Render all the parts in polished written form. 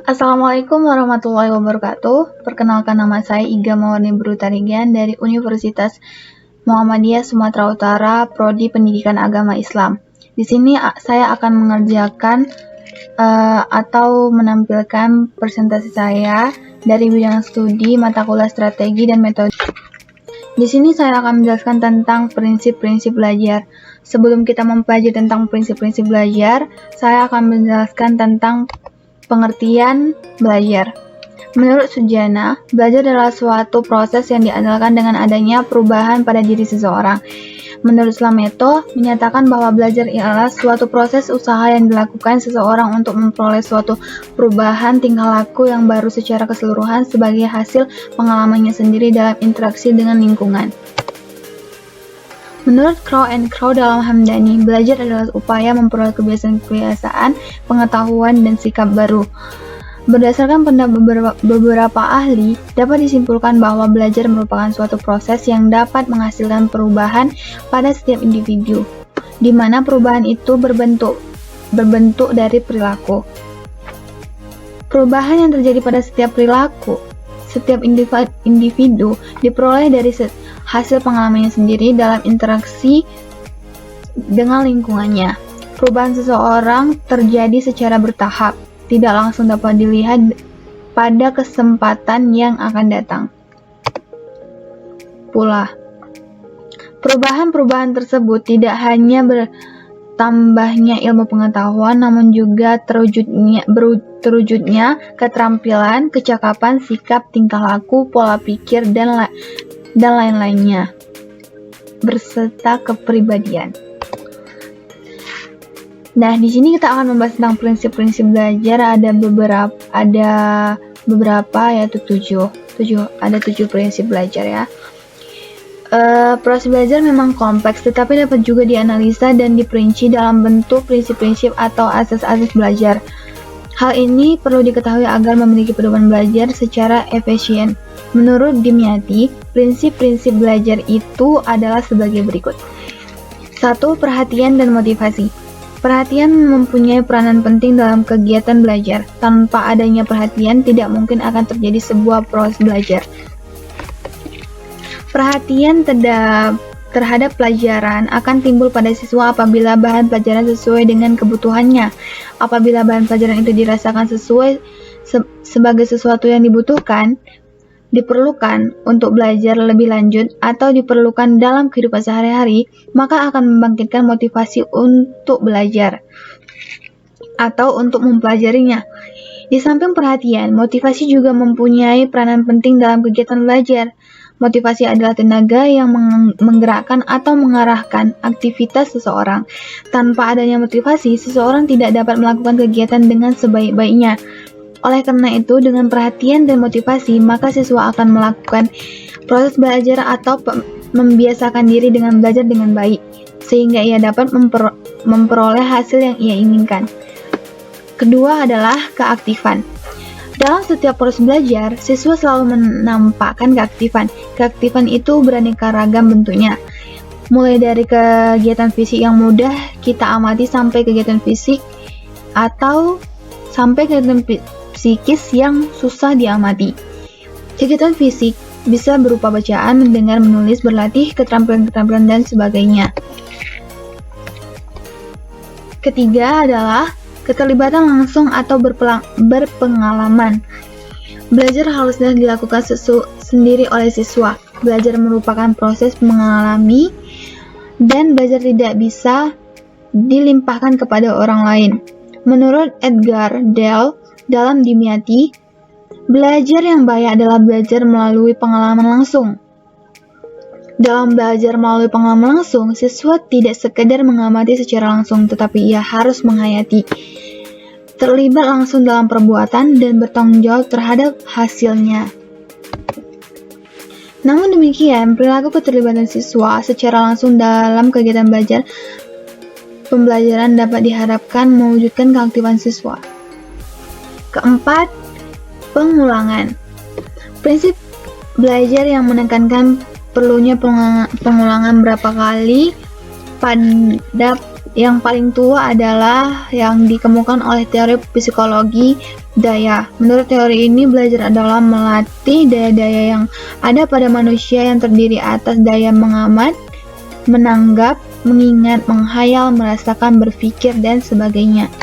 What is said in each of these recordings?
Assalamualaikum warahmatullahi wabarakatuh. Perkenalkan, nama saya Iga Mawarni Brutarigan dari Universitas Muhammadiyah Sumatera Utara, Prodi Pendidikan Agama Islam. Di sini saya akan mengerjakan atau menampilkan presentasi saya dari bidang studi mata kuliah strategi dan metode. Di sini saya akan menjelaskan tentang prinsip-prinsip belajar. Sebelum kita mempelajari tentang prinsip-prinsip belajar, saya akan menjelaskan tentang pengertian belajar. Menurut Sujana, belajar adalah suatu proses yang diandalkan dengan adanya perubahan pada diri seseorang. Menurut Slameto, menyatakan bahwa belajar ialah suatu proses usaha yang dilakukan seseorang untuk memperoleh suatu perubahan tingkah laku yang baru secara keseluruhan sebagai hasil pengalamannya sendiri dalam interaksi dengan lingkungan. Menurut Crow and Crow dalam Hamdani, belajar adalah upaya memperoleh kebiasaan-kebiasaan, pengetahuan, dan sikap baru. Berdasarkan pendapat beberapa ahli, dapat disimpulkan bahwa belajar merupakan suatu proses yang dapat menghasilkan perubahan pada setiap individu, di mana perubahan itu berbentuk dari perilaku. Perubahan yang terjadi pada setiap perilaku setiap individu diperoleh dari hasil pengalamannya sendiri dalam interaksi dengan lingkungannya. Perubahan seseorang terjadi secara bertahap, tidak langsung dapat dilihat pada kesempatan yang akan datang. Pula, perubahan-perubahan tersebut tidak hanya bertambahnya ilmu pengetahuan, namun juga terwujudnya keterampilan, kecakapan, sikap, tingkah laku, pola pikir, dan lain-lainnya, berserta kepribadian. Nah, di sini kita akan membahas tentang prinsip-prinsip belajar. Ada beberapa yaitu 7 prinsip belajar ya. Proses belajar memang kompleks, tetapi dapat juga dianalisa dan diperinci dalam bentuk prinsip-prinsip atau asas-asas belajar. Hal ini perlu diketahui agar memiliki pedoman belajar secara efisien. Menurut Dimyati, prinsip-prinsip belajar itu adalah sebagai berikut. 1. Perhatian dan motivasi. Perhatian mempunyai peranan penting dalam kegiatan belajar. Tanpa adanya perhatian, tidak mungkin akan terjadi sebuah proses belajar. Perhatian terhadap pelajaran akan timbul pada siswa apabila bahan pelajaran sesuai dengan kebutuhannya. Apabila bahan pelajaran itu dirasakan sebagai sesuatu yang diperlukan untuk belajar lebih lanjut atau diperlukan dalam kehidupan sehari-hari, maka akan membangkitkan motivasi untuk belajar atau untuk mempelajarinya. Di samping perhatian, motivasi juga mempunyai peranan penting dalam kegiatan belajar. Motivasi adalah tenaga yang menggerakkan atau mengarahkan aktivitas seseorang. Tanpa adanya motivasi, seseorang tidak dapat melakukan kegiatan dengan sebaik-baiknya. Oleh karena itu, dengan perhatian dan motivasi, maka siswa akan melakukan proses belajar atau membiasakan diri dengan belajar dengan baik, sehingga ia dapat memperoleh hasil yang ia inginkan. Kedua adalah keaktifan. Dalam setiap proses belajar, siswa selalu menampakkan keaktifan. Keaktifan itu beraneka ragam bentuknya, mulai dari kegiatan fisik yang mudah kita amati sampai kegiatan fisik atau sampai kegiatan psikis yang susah diamati. Kegiatan fisik bisa berupa bacaan, mendengar, menulis, berlatih, keterampilan-keterampilan, dan sebagainya. Ketiga adalah keterlibatan langsung atau berpengalaman. Belajar haruslah dilakukan sendiri oleh siswa. Belajar merupakan proses mengalami, dan belajar tidak bisa dilimpahkan kepada orang lain. Menurut Edgar Dale dalam Dimyati, belajar yang baik adalah belajar melalui pengalaman langsung. Dalam belajar melalui pengalaman langsung, siswa tidak sekedar mengamati secara langsung, tetapi ia harus menghayati, terlibat langsung dalam perbuatan, dan bertanggung jawab terhadap hasilnya. Namun demikian, perilaku keterlibatan siswa secara langsung dalam kegiatan belajar pembelajaran dapat diharapkan mewujudkan keaktifan siswa. Keempat, pengulangan. Prinsip belajar yang menekankan perlunya pengulangan berapa kali pada Yang paling tua adalah yang dikemukakan oleh teori psikologi daya. Menurut teori ini, belajar adalah melatih daya-daya yang ada pada manusia yang terdiri atas daya mengamat, menanggap, mengingat, menghayal, merasakan, berpikir, dan sebagainya.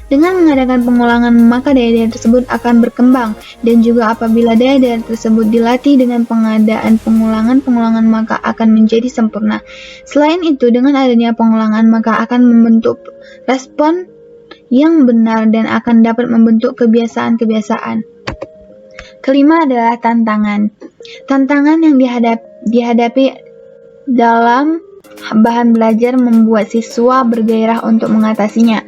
Dengan mengadakan pengulangan, maka daya-daya tersebut akan berkembang, dan juga apabila daya-daya tersebut dilatih dengan pengadaan pengulangan, maka akan menjadi sempurna. Selain itu, dengan adanya pengulangan, maka akan membentuk respon yang benar dan akan dapat membentuk kebiasaan-kebiasaan. Kelima adalah tantangan. Tantangan yang dihadapi dalam bahan belajar membuat siswa bergairah untuk mengatasinya.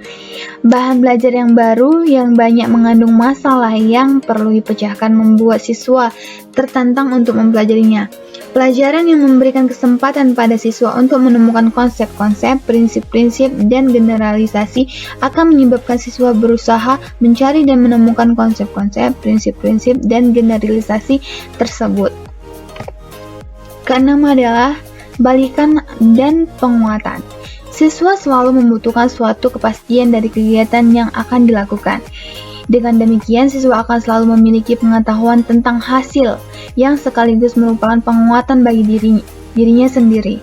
Bahan belajar yang baru yang banyak mengandung masalah yang perlu dipecahkan membuat siswa tertantang untuk mempelajarinya. Pelajaran yang memberikan kesempatan pada siswa untuk menemukan konsep-konsep, prinsip-prinsip, dan generalisasi akan menyebabkan siswa berusaha mencari dan menemukan konsep-konsep, prinsip-prinsip, dan generalisasi tersebut. Keenam adalah balikan dan penguatan. Siswa selalu membutuhkan suatu kepastian dari kegiatan yang akan dilakukan. Dengan demikian, siswa akan selalu memiliki pengetahuan tentang hasil yang sekaligus merupakan penguatan bagi dirinya sendiri.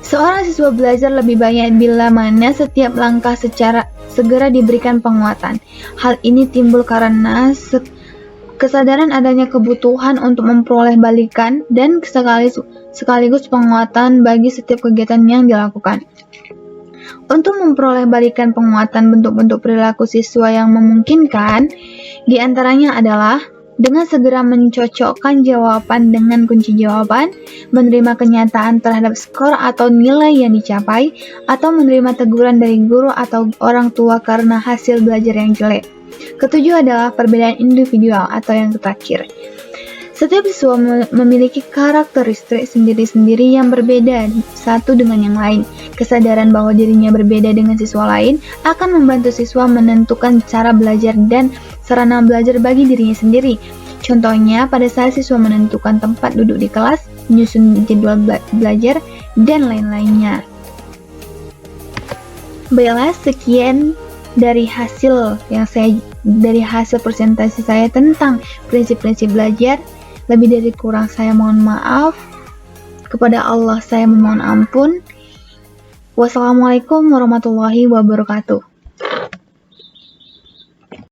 Seorang siswa belajar lebih banyak bila mana setiap langkah segera diberikan penguatan. Hal ini timbul karena kesadaran adanya kebutuhan untuk memperoleh balikan dan sekaligus penguatan bagi setiap kegiatan yang dilakukan. Untuk memperoleh balikan penguatan bentuk-bentuk perilaku siswa yang memungkinkan, diantaranya adalah dengan segera mencocokkan jawaban dengan kunci jawaban, menerima kenyataan terhadap skor atau nilai yang dicapai, atau menerima teguran dari guru atau orang tua karena hasil belajar yang jelek. Ketujuh adalah perbedaan individual atau yang terakhir. Setiap siswa memiliki karakteristik sendiri-sendiri yang berbeda satu dengan yang lain. Kesadaran bahwa dirinya berbeda dengan siswa lain akan membantu siswa menentukan cara belajar dan sarana belajar bagi dirinya sendiri. Contohnya, pada saat siswa menentukan tempat duduk di kelas, menyusun jadwal belajar, dan lain-lainnya. Baiklah, sekian dari hasil presentasi saya tentang prinsip-prinsip belajar. Lebih dari kurang saya mohon maaf. Kepada Allah saya memohon ampun. Wassalamualaikum warahmatullahi wabarakatuh.